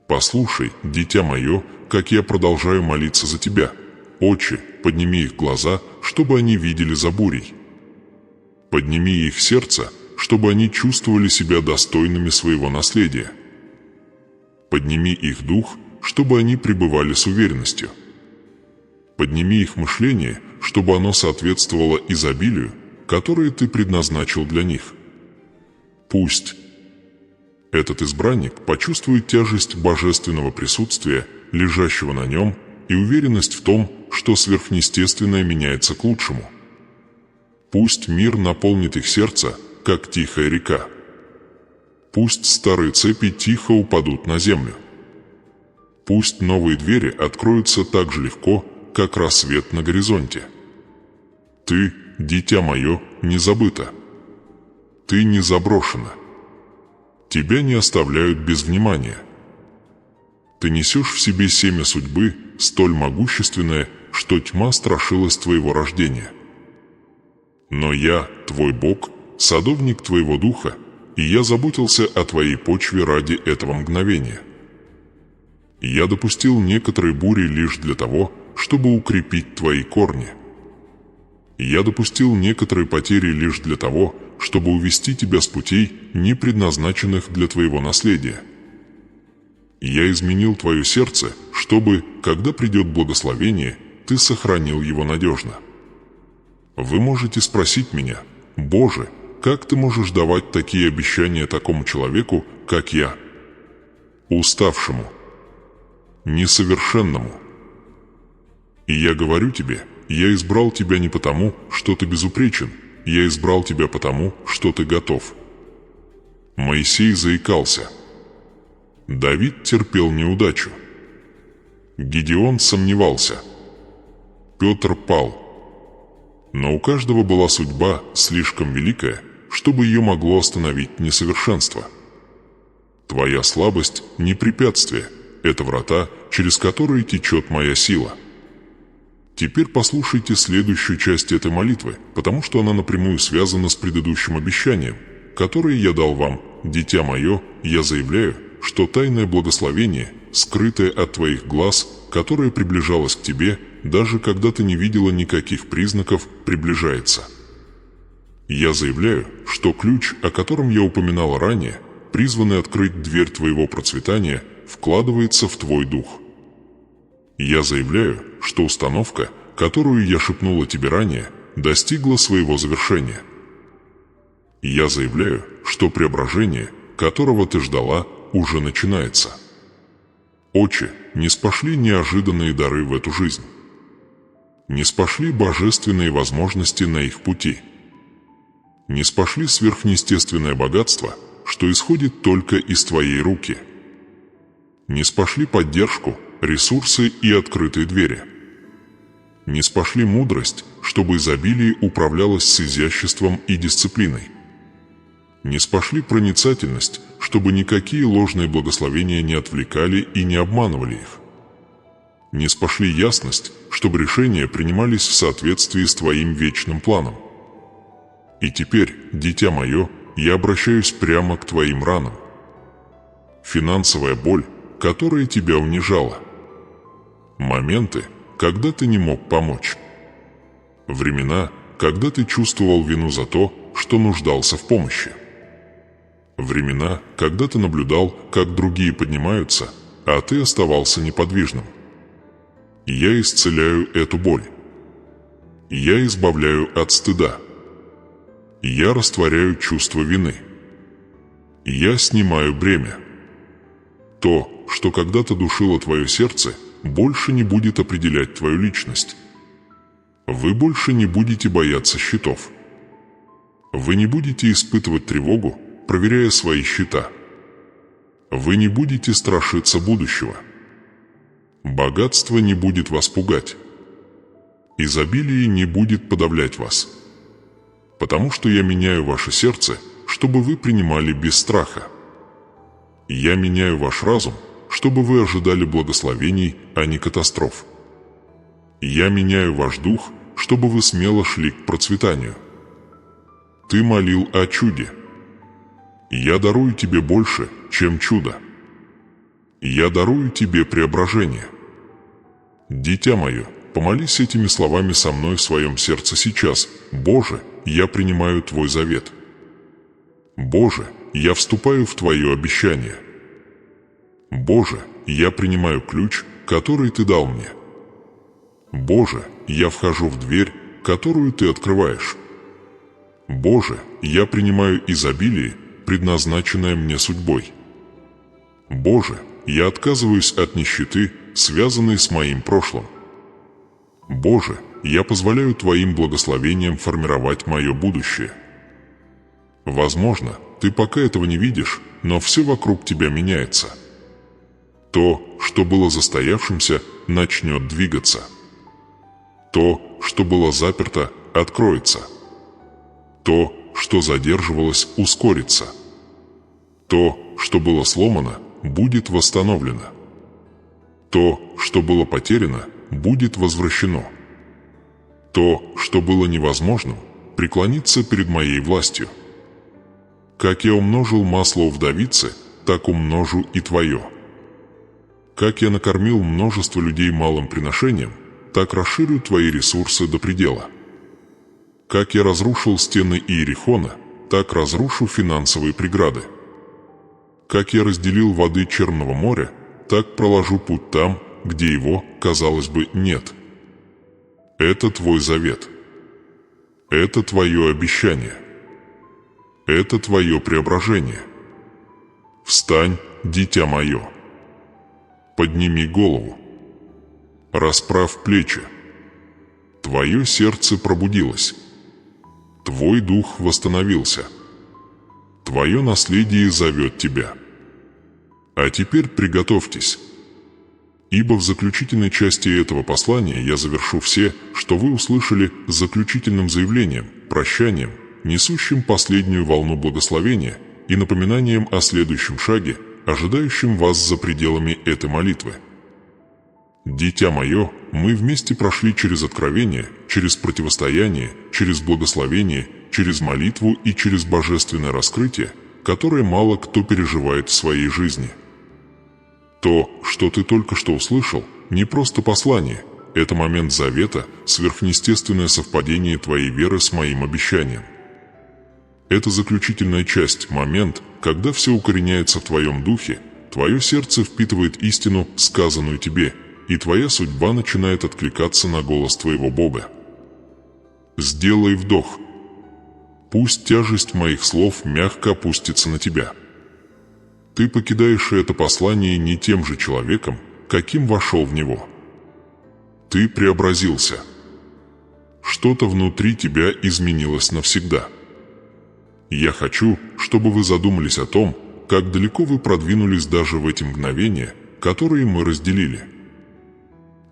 Послушай, дитя мое, как я продолжаю молиться за тебя. Отче, подними их глаза, чтобы они видели за бурей. Подними их сердце, чтобы они чувствовали себя достойными своего наследия. Подними их дух, чтобы они пребывали с уверенностью. Подними их мышление, чтобы оно соответствовало изобилию, которое ты предназначил для них. Пусть этот избранник почувствует тяжесть божественного присутствия, лежащего на нем, и уверенность в том, что сверхъестественное меняется к лучшему. Пусть мир наполнит их сердце, как тихая река. Пусть старые цепи тихо упадут на землю. Пусть новые двери откроются так же легко, как рассвет на горизонте. Ты, дитя мое, не забыта. Ты не заброшена. Тебя не оставляют без внимания. Ты несешь в себе семя судьбы, столь могущественное, что тьма страшилась твоего рождения. Но я, твой Бог, садовник твоего духа, и я заботился о твоей почве ради этого мгновения. Я допустил некоторые бури лишь для того, чтобы укрепить твои корни. Я допустил некоторые потери лишь для того, чтобы увести тебя с путей, не предназначенных для твоего наследия. Я изменил твое сердце, чтобы, когда придет благословение, ты сохранил его надежно. Вы можете спросить меня: «Боже, как ты можешь давать такие обещания такому человеку, как я?» Уставшему, несовершенному. И я говорю тебе, я избрал тебя не потому, что ты безупречен, я избрал тебя потому, что ты готов. Моисей заикался. Давид терпел неудачу. Гедеон сомневался. Петр пал. Но у каждого была судьба слишком великая, чтобы ее могло остановить несовершенство. Твоя слабость – не препятствие, это врата, через которые течет моя сила. Теперь послушайте следующую часть этой молитвы, потому что она напрямую связана с предыдущим обещанием, которое я дал вам. Дитя мое, я заявляю, что тайное благословение, скрытое от твоих глаз, которое приближалось к тебе, даже когда ты не видела никаких признаков, приближается. Я заявляю, что ключ, о котором я упоминал ранее, призванный открыть дверь твоего процветания, вкладывается в твой дух. Я заявляю, что установка, которую я шепнула тебе ранее, достигла своего завершения. Я заявляю, что преображение, которого ты ждала, уже начинается. Отче, не спошли неожиданные дары в эту жизнь. Не спошли божественные возможности на их пути. Не спошли сверхъестественное богатство, что исходит только из твоей руки. Не спошли поддержку, ресурсы и открытые двери. Не спошли мудрость, чтобы изобилие управлялось с изяществом и дисциплиной. Не спошли проницательность, чтобы никакие ложные благословения не отвлекали и не обманывали их. Не спошли ясность, чтобы решения принимались в соответствии с твоим вечным планом. И теперь, дитя мое, я обращаюсь прямо к твоим ранам. Финансовая боль, которая тебя унижала. Моменты, когда ты не мог помочь. Времена, когда ты чувствовал вину за то, что нуждался в помощи. Времена, когда ты наблюдал, как другие поднимаются, а ты оставался неподвижным. Я исцеляю эту боль. Я избавляю от стыда. Я растворяю чувство вины. Я снимаю бремя. То, что когда-то душило твое сердце, больше не будет определять твою личность. Вы больше не будете бояться счетов. Вы не будете испытывать тревогу, проверяя свои счета. Вы не будете страшиться будущего. Богатство не будет вас пугать. Изобилие не будет подавлять вас. Потому что я меняю ваше сердце, чтобы вы принимали без страха. Я меняю ваш разум, чтобы вы ожидали благословений, а не катастроф. Я меняю ваш дух, чтобы вы смело шли к процветанию. Ты молил о чуде. Я дарую тебе больше, чем чудо. Я дарую тебе преображение. Дитя мое, помолись этими словами со мной в своем сердце сейчас. Боже, я принимаю Твой завет. Боже, я вступаю в Твое обещание. Боже, я принимаю ключ, который Ты дал мне. Боже, я вхожу в дверь, которую Ты открываешь. Боже, я принимаю изобилие, предназначенное мне судьбой. Боже, я отказываюсь от нищеты, связанной с моим прошлым. Боже, я позволяю Твоим благословениям формировать мое будущее. Возможно, ты пока этого не видишь, но все вокруг тебя меняется. То, что было застоявшимся, начнет двигаться. То, что было заперто, откроется. То, что задерживалось, ускорится. То, что было сломано, будет восстановлено. То, что было потеряно, будет возвращено. То, что было невозможным, преклонится перед моей властью. Как я умножил масло у вдовицы, так умножу и твое. Как я накормил множество людей малым приношением, так расширю твои ресурсы до предела. Как я разрушил стены Иерихона, так разрушу финансовые преграды. Как я разделил воды Черного моря, так проложу путь там, где его, казалось бы, нет. Это твой завет. Это твое обещание. Это твое преображение. Встань, дитя мое. Подними голову. Расправь плечи. Твое сердце пробудилось. Твой дух восстановился. Твое наследие зовет тебя. А теперь приготовьтесь. Ибо в заключительной части этого послания я завершу все, что вы услышали, заключительным заявлением, прощанием, несущим последнюю волну благословения и напоминанием о следующем шаге, ожидающем вас за пределами этой молитвы. Дитя мое, мы вместе прошли через откровение, через противостояние, через благословение, через молитву и через божественное раскрытие, которое мало кто переживает в своей жизни. То, что ты только что услышал, не просто послание, это момент завета, сверхъестественное совпадение твоей веры с моим обещанием. Это заключительная часть, момент, когда все укореняется в твоем духе, твое сердце впитывает истину, сказанную тебе, и твоя судьба начинает откликаться на голос твоего Бога. Сделай вдох. Пусть тяжесть моих слов мягко опустится на тебя. Ты покидаешь это послание не тем же человеком, каким вошел в него. Ты преобразился. Что-то внутри тебя изменилось навсегда. Я хочу, чтобы вы задумались о том, как далеко вы продвинулись даже в эти мгновения, которые мы разделили.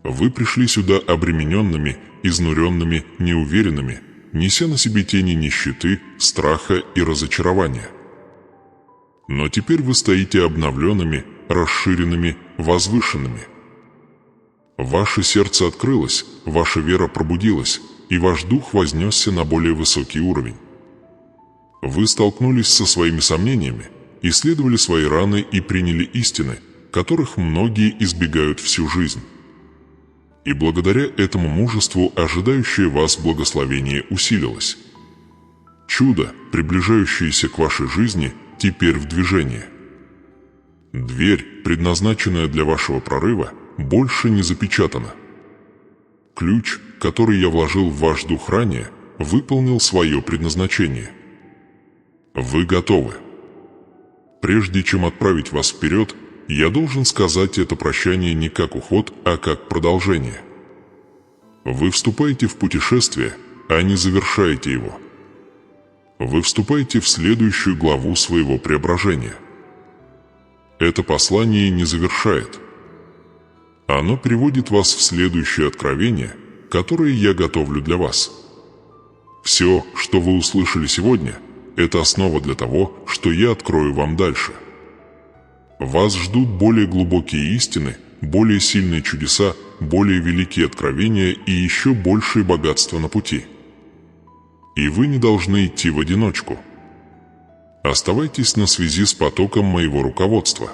Вы пришли сюда обремененными, изнуренными, неуверенными, неся на себе тени нищеты, страха и разочарования. Но теперь вы стоите обновленными, расширенными, возвышенными. Ваше сердце открылось, ваша вера пробудилась, и ваш дух вознесся на более высокий уровень. Вы столкнулись со своими сомнениями, исследовали свои раны и приняли истины, которых многие избегают всю жизнь. И благодаря этому мужеству ожидающее вас благословение усилилось. Чудо, приближающееся к вашей жизни, теперь в движении. Дверь, предназначенная для вашего прорыва, больше не запечатана. Ключ, который я вложил в ваш дух ранее, выполнил свое предназначение. Вы готовы. Прежде чем отправить вас вперед, я должен сказать это прощание не как уход, а как продолжение. Вы вступаете в путешествие, а не завершаете его. Вы вступаете в следующую главу своего преображения. Это послание не завершает. Оно приводит вас в следующее откровение, которое я готовлю для вас. Все, что вы услышали сегодня, это основа для того, что я открою вам дальше. Вас ждут более глубокие истины, более сильные чудеса, более великие откровения и еще большее богатство на пути. И вы не должны идти в одиночку. Оставайтесь на связи с потоком моего руководства.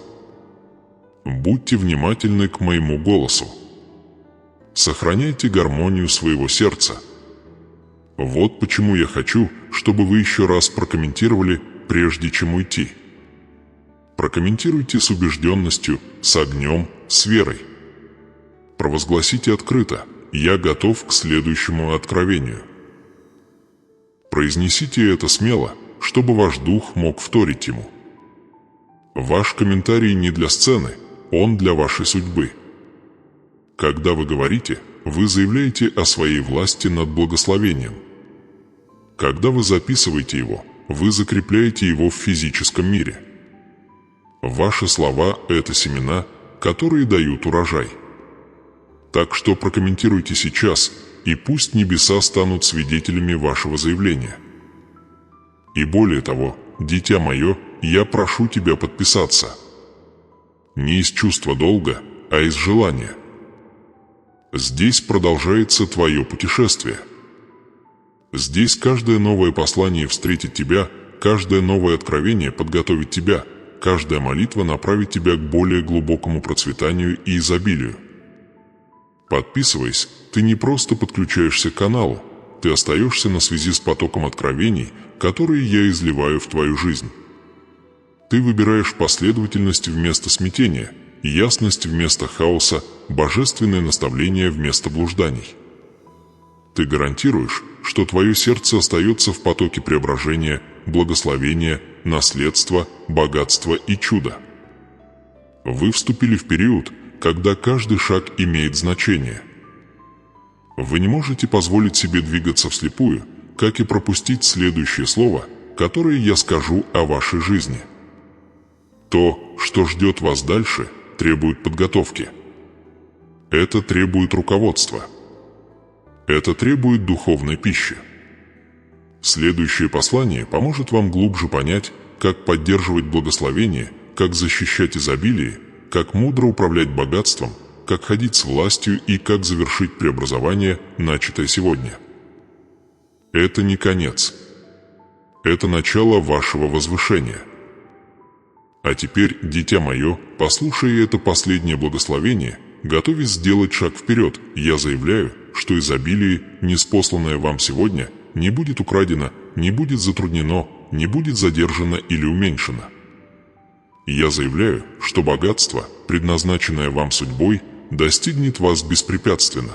Будьте внимательны к моему голосу. Сохраняйте гармонию своего сердца. Вот почему я хочу, чтобы вы еще раз прокомментировали, прежде чем уйти. Прокомментируйте с убежденностью, с огнем, с верой. Провозгласите открыто: «Я готов к следующему откровению». Произнесите это смело, чтобы ваш дух мог вторить ему. Ваш комментарий не для сцены, он для вашей судьбы. Когда вы говорите, вы заявляете о своей власти над благословением. Когда вы записываете его, вы закрепляете его в физическом мире. Ваши слова – это семена, которые дают урожай. Так что прокомментируйте сейчас, и пусть небеса станут свидетелями вашего заявления. И более того, дитя мое, я прошу тебя подписаться. Не из чувства долга, а из желания. Здесь продолжается твое путешествие. Здесь каждое новое послание встретит тебя, каждое новое откровение подготовит тебя, каждая молитва направит тебя к более глубокому процветанию и изобилию. Подписываясь, ты не просто подключаешься к каналу, ты остаешься на связи с потоком откровений, которые я изливаю в твою жизнь. Ты выбираешь последовательность вместо смятения, ясность вместо хаоса, божественное наставление вместо блужданий. Ты гарантируешь, что твое сердце остается в потоке преображения, благословения, наследства, богатства и чуда. Вы вступили в период, когда каждый шаг имеет значение. Вы не можете позволить себе двигаться вслепую, как и пропустить следующее слово, которое я скажу о вашей жизни. То, что ждет вас дальше, требует подготовки. Это требует руководства. Это требует духовной пищи. Следующее послание поможет вам глубже понять, как поддерживать благословение, как защищать изобилие, как мудро управлять богатством, как ходить с властью и как завершить преобразование, начатое сегодня. Это не конец. Это начало вашего возвышения. А теперь, дитя мое, послушай это последнее благословение, готовясь сделать шаг вперед, я заявляю, что изобилие, ниспосланное вам сегодня, не будет украдено, не будет затруднено, не будет задержано или уменьшено. Я заявляю, что богатство, предназначенное вам судьбой, достигнет вас беспрепятственно.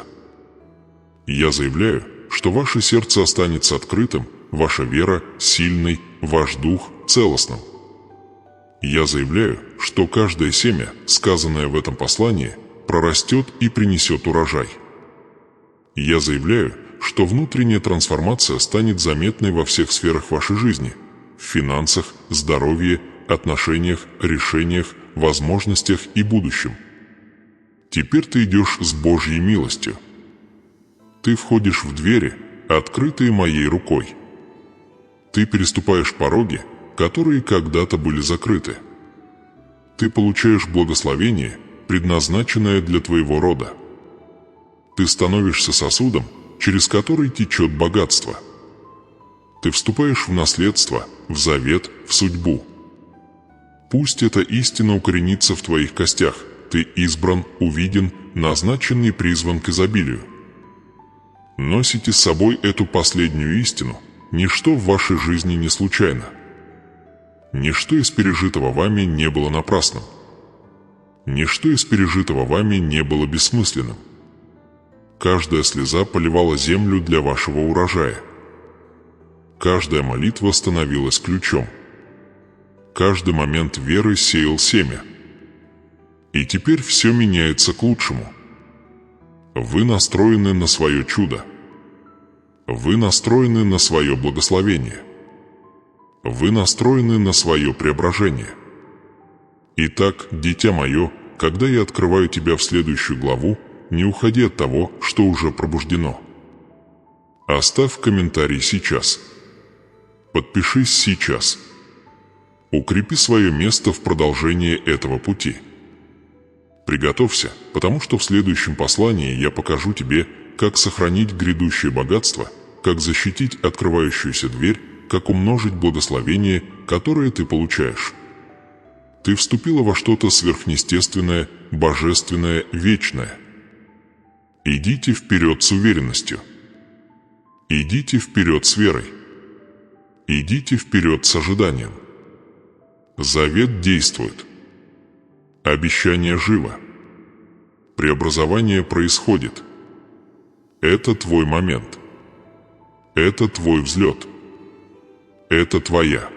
Я заявляю, что ваше сердце останется открытым, ваша вера сильной, ваш дух целостным. Я заявляю, что каждое семя, сказанное в этом послании, прорастет и принесет урожай. Я заявляю, что внутренняя трансформация станет заметной во всех сферах вашей жизни – в финансах, здоровье, отношениях, решениях, возможностях и будущем. Теперь ты идешь с Божьей милостью. Ты входишь в двери, открытые моей рукой. Ты переступаешь пороги, которые когда-то были закрыты. Ты получаешь благословение, предназначенное для твоего рода. Ты становишься сосудом, через который течет богатство. Ты вступаешь в наследство, в завет, в судьбу. Пусть эта истина укоренится в твоих костях. Ты избран, увиден, назначен и призван к изобилию. Носите с собой эту последнюю истину. Ничто в вашей жизни не случайно. Ничто из пережитого вами не было напрасным. Ничто из пережитого вами не было бессмысленным. Каждая слеза поливала землю для вашего урожая. Каждая молитва становилась ключом. Каждый момент веры сеял семя. И теперь все меняется к лучшему. Вы настроены на свое чудо. Вы настроены на свое благословение. Вы настроены на свое преображение. Итак, дитя мое, когда я открываю тебя в следующую главу, не уходи от того, что уже пробуждено. Оставь комментарий сейчас. Подпишись сейчас. Укрепи свое место в продолжении этого пути. Приготовься, потому что в следующем послании я покажу тебе, как сохранить грядущее богатство, как защитить открывающуюся дверь, как умножить благословение, которое ты получаешь. Ты вступила во что-то сверхъестественное, божественное, вечное. Идите вперед с уверенностью. Идите вперед с верой. Идите вперед с ожиданием. Завет действует. Обещание живо. Преобразование происходит. Это твой момент. Это твой взлет. Это твоя